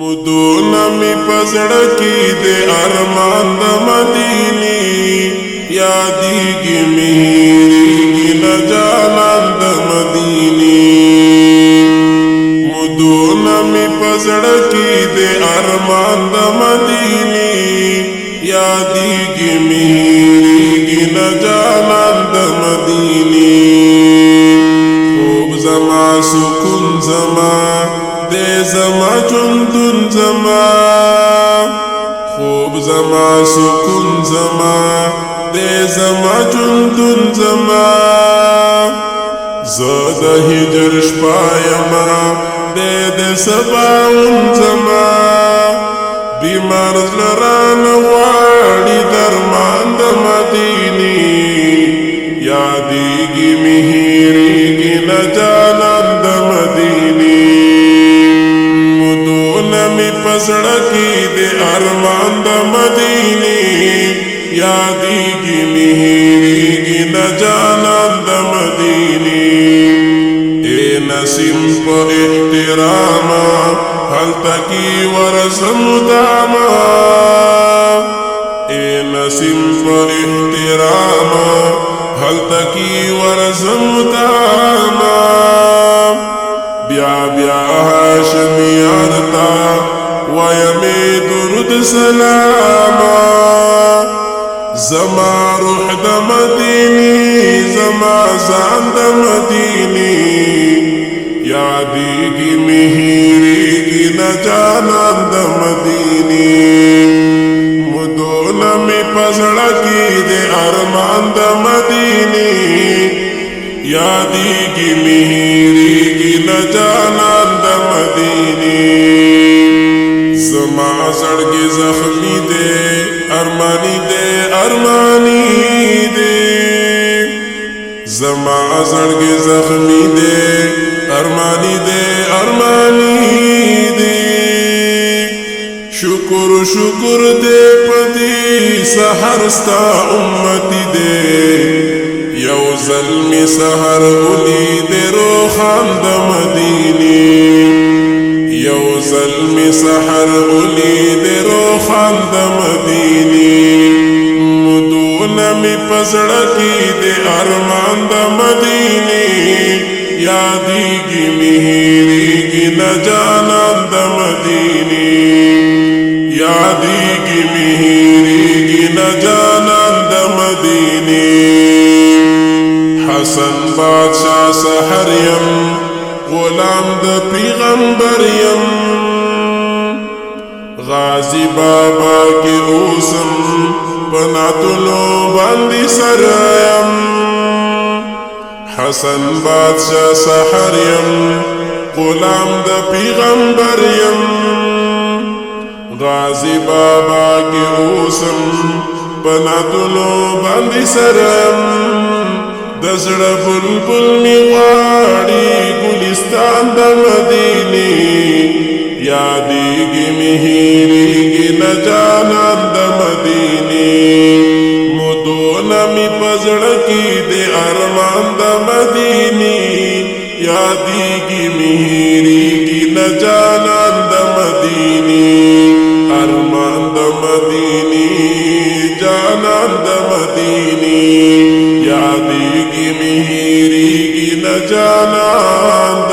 مدونه می پزړه کې د ارمان د مدینه یادېږي مهریږي نه جانان د مدینه مدونه می پزړه کې د ارمان د مدینه یادېږي مهریږي نه جانان د مدینه خوب زما سکون زما دے زما جندن زما خوب زما سکون زما دے زما جندن زما زد هجر شپایما دے دے سباون زما بیمار زلران واړی درمان د مدینه یادېږي مهریږي نه جانان د مدینه می پزړه کې د ارمان د مدینه یادېږي مهریږي نه جانان د مدینه اے نسیم په احترام هلته کې ورځم داما اے نسیم په احترام هلته کې ورځم داما بیا بیا هاشم یارتا ویمی درود سلاما زما روح د مدینی زما زان د مدینی یادېږي مهریږي نه جانان د مدینی مدونه می پزړه کې د ارمان د مدینی یادېږي مهریږي نه جانان د مدینه زما زړګي زخمی دی ارمانی دی ارمانی دی زما زړګي زخمی دی ارمانی دی ارمانی دی شکر شکر دی پدی سحر ستا امتی دی یو ظلمی سحر اولی دی روخان د مدینه یو ظلمی سحر اولی دی روخان د مدینه مدونه می پزړه کې دی ارمان د مدینه یادېږي مهریږي نه جانان د مدینه یادېږي مهریږي نه جانان د مدینه حسن بادشاہ سحر یم غلام د پیغمبر یم غازی بابا کی اوسم پناتلو باندې سره یم حسن بادشاہ سحر یم غلام د پیغمبر یم غازی بابا کی اوسم پناتلو باندې سره یم دزړه بلبل می غواړي ګلستان د مدینه یادېږي مهریږي نه جانان د مدینه مدونه می پزړه کې د ارمان د مدینه یادېږي مهریږي نه جانان د مدینه ارمان د مدینه جانان د مدینه یادېږي مهریږي نه جانان د